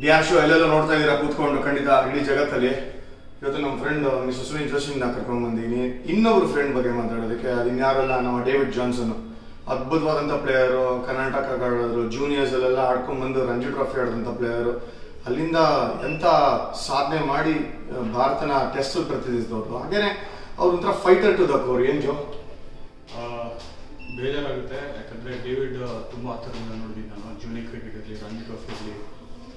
D R show ಎಲ್ಲೆಲ್ಲ ನೋಡ್ತಾ ಇದ್ದೀರಾ ಕೂತ್ಕೊಂಡು ಖಂಡಿತ ಇಡೀ ಜಗತ್ತಲ್ಲಿ. ಇವತ್ತು ನಮ್ಮ ಫ್ರೆಂಡ್ ಮಿಸ್ಟರ್ ಸುನೀಲ್ ಜೋಶಿನ ಕರ್ಕೊಂಡು ಬಂದೀನಿ. ಇನ್ನೊಬ್ರು ಫ್ರೆಂಡ್ ಬಗ್ಗೆ ಮಾತಾಡೋದಕ್ಕೆ. ಅದು ಇನ್ಯಾರಲ್ಲ, ನಮ್ಮ ಡೇವಿಡ್ ಜಾನ್ಸನ್. ಅದ್ಭುತವಾದಂಥ ಪ್ಲೇಯರು, ಕರ್ನಾಟಕ ಆಡಿದ್ರು, ಜೂನಿಯರ್ಸ್ ಅಲ್ಲೆಲ್ಲ ಆಡ್ಕೊಂಡ್ಬಂದು ರಂಜಿ ಟ್ರಾಫಿ ಆಡಿದಂಥ ಪ್ಲೇಯರು. ಅಲ್ಲಿಂದ ಎಂಥ ಸಾಧನೆ ಮಾಡಿ ಭಾರತನ ಟೆಸ್ಟ್ ಪ್ರತಿನಿಧಿಸಿದವರು. ಹಾಗೇನೆ ಅವ್ರ ಒಂಥರ ಫೈಟರ್ ಟು ದ ಕೋರ್. ಏನು ಜೋ? ಬೇಜಾರಾಗುತ್ತೆ, ಯಾಕಂದರೆ ಡೇವಿಡ್ ತುಂಬ ಹತ್ತಿರದಿಂದ ನೋಡಿದ್ದೀನಿ ನಾನು. ಜೂನಿಯರ್ ಕ್ರಿಕೆಟ್ ಇರಲಿ, ರಂಜಿ ಟ್ರಾಫಿ ಇರಲಿ,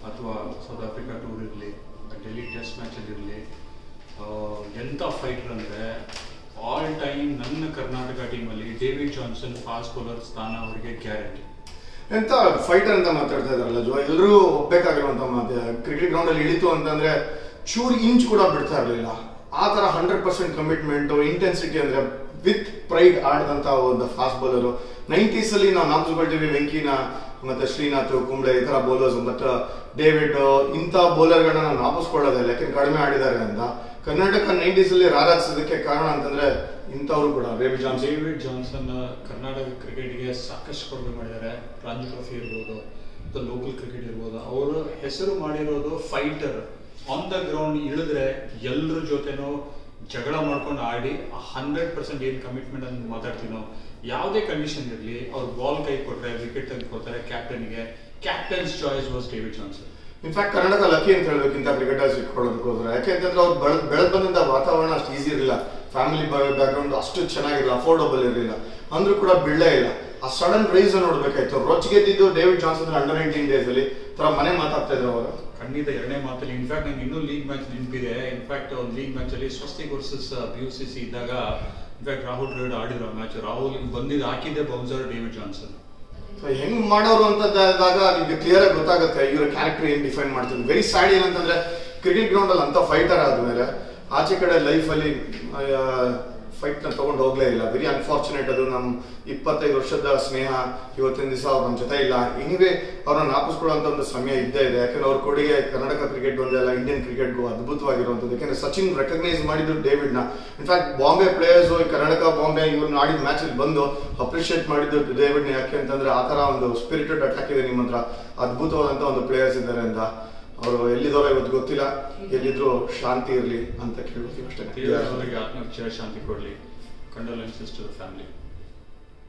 ಅಥವಾ ಸೌತ್ ಆಫ್ರಿಕಾ ಟೂರ್ ಇರಲಿ, ಡೆಲ್ಲಿ ಟೆಸ್ಟ್ ಮ್ಯಾಚಲ್ಲಿ ಇರಲಿ, ಎಂಥ ಫೈಟರ್ ಅಂದರೆ ಆಲ್ ಟೈಮ್ ನನ್ನ ಕರ್ನಾಟಕ ಟೀಮಲ್ಲಿ ಡೇವಿಡ್ ಜಾನ್ಸನ್ ಫಾಸ್ಟ್ ಬೌಲರ್ ಸ್ಥಾನ ಅವರಿಗೆ ಗ್ಯಾರಂಟಿ. ಎಂಥ ಫೈಟರ್ ಅಂತ ಮಾತಾಡ್ತಾ ಇದ್ದಾರಲ್ಲ ಜೋ, ಎಲ್ಲರೂ ಒಪ್ಪಬೇಕಾಗಿರುವಂಥ ಮಾತು. ಕ್ರಿಕೆಟ್ ಗ್ರೌಂಡಲ್ಲಿ ಇಳಿತು ಅಂತಂದರೆ ಚೂರು ಇಂಚ್ ಕೂಡ ಬಿಡ್ತಾ ಇರಲಿಲ್ಲ. ಆ ಥರ 100% ಕಮಿಟ್ಮೆಂಟು, ಇಂಟೆನ್ಸಿಟಿ, ಅಂದರೆ ವಿತ್ ಪ್ರೈಡ್ ಆಡಿದಂಥ ಒಂದು ಫಾಸ್ಟ್ ಬೌಲರು. 90s ಅಲ್ಲಿ ನಾವು ನಾಮಸ್ಕೊಳ್ತೀವಿ ವೆಂಕಿನ, ಮತ್ತೆ ಶ್ರೀನಾಥ್, ಕುಂಬ್ಳೆ, ಈ ಥರ ಬೌಲರ್ಸ್. ಮತ್ತು ಡೇವಿಡ್ ಇಂಥ ಬೌಲರ್ಗಳನ್ನ ನಾವು ನಾಪಿಸ್ಕೊಳ್ಳೋದಿಲ್ಲ, ಯಾಕೆಂದ್ರೆ ಕಡಿಮೆ ಆಡಿದ್ದಾರೆ ಅಂತ. ಕರ್ನಾಟಕ 90s ಅಲ್ಲಿ ರಾರಾಜಿಸೋದಕ್ಕೆ ಕಾರಣ ಅಂತಂದ್ರೆ ಇಂಥವ್ರು ಕೂಡ. ಡೇವಿಡ್ ಜಾನ್ಸನ್ ಕರ್ನಾಟಕ ಕ್ರಿಕೆಟ್ಗೆ ಸಾಕಷ್ಟು ಕೊಡುಗೆ ಮಾಡಿದ್ದಾರೆ. ರಂಜಿ ಟ್ರೋಫಿ ಇರ್ಬೋದು, ಅಥವಾ ಲೋಕಲ್ ಕ್ರಿಕೆಟ್ ಇರ್ಬೋದು. ಅವರು ಹೆಸರು ಮಾಡಿರೋದು ಫೈಟರ್. ಆನ್ ದ ಗ್ರೌಂಡ್ ಇಳಿದ್ರೆ ಎಲ್ಲರ ಜೊತೆನೂ ಜಗಳ ಮಾಡ್ಕೊಂಡು ಆಡಿ 100% ಏನು ಕಮಿಟ್ಮೆಂಟ್ ಅಂತ ಮಾತಾಡ್ತೀನೋ, ಯಾವುದೇ ಕಂಡೀಷನ್ ಇರಲಿ ಅವ್ರು ಬಾಲ್ ಕೈ ಕೊಟ್ಟರೆ ವಿಕೆಟ್ ತೆಗೆದುಕೊಡ್ತಾರೆ. ಕ್ಯಾಪ್ಟನ್ಗೆ captain's choice was David Johnson. In fact Karnataka lucky ಅಂತ ಹೇಳ್ಬೇಕಿಂತ ಕ್ರಿಕೆಟರ್ಸ್ ಇಟ್ಕೊಳ್ಳೋದಕ್ಕೋಸ್ಕರ. ಯಾಕೆಂತಂದ್ರೆ ಅವ್ರು ಬೆಳೆದು ಬಂದಂಥ ವಾತಾವರಣ ಅಷ್ಟು ಈಸಿ ಇರಲಿಲ್ಲ. ಫ್ಯಾಮಿಲಿ ಬ್ಯಾಕ್ಗ್ರೌಂಡ್ ಅಷ್ಟು ಚೆನ್ನಾಗಿರಲಿಲ್ಲ, ಅಫೋರ್ಡಬಲ್ ಇರಲಿಲ್ಲ. ಅಂದ್ರೂ ಕೂಡ ಬಿಡಲೇ ಇಲ್ಲ. ಆ ಸಡನ್ ರೈಸ್ ನೋಡ್ಬೇಕಾಯ್ತು. ರೊಚ್ ಗೆದ್ದಿದ್ದು ಡೇವಿಡ್ ಜಾನ್ಸನ್ ಅಂಡರ್ 19 ಡೇಸ್ ಅಲ್ಲಿ ತರ ಮನೆ ಮಾತಾಡ್ತಾ ಇದ್ರು ಅವರು. ಖಂಡಿತ ಎರಡನೇ ಮಾತಲ್ಲಿ. ಇನ್ಫ್ಯಾಕ್ಟ್ ನಂಗೆ ಇನ್ನೂ ಲೀಗ್ ಮ್ಯಾಚ್ ನೆನಪಿದೆ. ಇನ್ಫ್ಯಾಕ್ಟ್ ಒಂದು ಲೀಗ್ ಮ್ಯಾಚ್ ಅಲ್ಲಿ ಸ್ವಸ್ತಿಕ್ ವರ್ಸಸ್ BUCC ಇದ್ದಾಗ ಇನ್ಫ್ಯಾಕ್ಟ್ ರಾಹುಲ್ ದ್ರಾವಿಡ್ ಆಡಿರೋ ಮ್ಯಾಚ್. ರಾಹುಲ್ ಬಂದಿದ್ದು ಹಾಕಿದ್ದೆ ಬೌನ್ಸರ್ ಡೇವಿಡ್ ಜಾನ್ಸನ್. ಸೊ ಹೆಂಗ್ ಮಾಡೋರು ಅಂತಂದಾಗ ನಿಮ್ಗೆ ಕ್ಲಿಯರ್ ಆಗಿ ಗೊತ್ತಾಗುತ್ತೆ ಇವರ ಕ್ಯಾರೆಕ್ಟರ್ ಏನ್ ಡಿಫೈನ್ ಮಾಡ್ತೀನಿ. ವೆರಿ ಸ್ಯಾಡ್ ಏನಂತಂದ್ರೆ ಕ್ರಿಕೆಟ್ ಗ್ರೌಂಡ್ ಅಲ್ಲಿ ಅಂತ ಫೈಟರ್ ಆದ್ಮೇಲೆ ಆಚೆ ಕಡೆ ಲೈಫ್ ಅಲ್ಲಿ ಫೈಟ್ ನ ತಗೊಂಡು ಹೋಗ್ಲೇ ಇಲ್ಲ. Very unfortunate. ಅದು ನಮ್ 25 ವರ್ಷದ ಸ್ನೇಹ ಇವತ್ತಿನ ದಿವಸ ಅವ್ರ ನಮ್ಮ ಜೊತೆ ಇಲ್ಲ. ಎನಿವೇ ಅವ್ರನ್ನ ನಾಪಿಸ್ಕೊಳ್ಳುವಂತ ಒಂದು ಸಮಯ ಇದ್ದೇ ಇದೆ. ಯಾಕಂದ್ರೆ ಅವ್ರ ಕೊಡುಗೆ ಕರ್ನಾಟಕ ಕ್ರಿಕೆಟ್ ಒಂದೇ ಅಲ್ಲ, ಇಂಡಿಯನ್ ಕ್ರಿಕೆಟ್ಗೂ ಅದ್ಭುತವಾಗಿರುವಂಥದ್ದು. ಯಾಕಂದ್ರೆ ಸಚಿನ್ ರೆಕಗ್ನೈಸ್ ಮಾಡಿದ್ದು ಡೇವಿಡ್ ನ. ಇನ್ಫ್ಯಾಕ್ಟ್ ಬಾಂಬೆ ಪ್ಲೇಯರ್ಸ್, ಕರ್ನಾಟಕ ಬಾಂಬೆ ಇವ್ರನ್ನ ಆಡಿದ ಮ್ಯಾಚ್ ಅಲ್ಲಿ ಬಂದು ಅಪ್ರಿಶಿಯೇಟ್ ಮಾಡಿದ್ದು ಡೇವಿಡ್ ನ. ಯಾಕೆ ಅಂತಂದ್ರೆ ಆ ತರ ಒಂದು ಸ್ಪಿರಿಟೆಡ್ ಅಟ್ಯಾಕ್ ಇದೆ ನಿಮ್ಮ ಹತ್ರ. ಅದ್ಭುತವಾದಂತ ಒಂದು ಪ್ಲೇಯರ್ಸ್ ಇದ್ದಾರೆ ಅಂತ. ಅವರು ಎಲ್ಲಿದ್ದವರೋ ಇವತ್ತು ಗೊತ್ತಿಲ್ಲ. ಎಲ್ಲಿದ್ರು ಶಾಂತಿ ಇರಲಿ ಅಂತ ಕೇಳ್ತೀವಿ ಅಷ್ಟೇ. ಅವರಿಗೆ ಆತ್ಮಕ್ಕೆ ಶಾಂತಿ ಕೊಡಲಿ. Condolences to the family.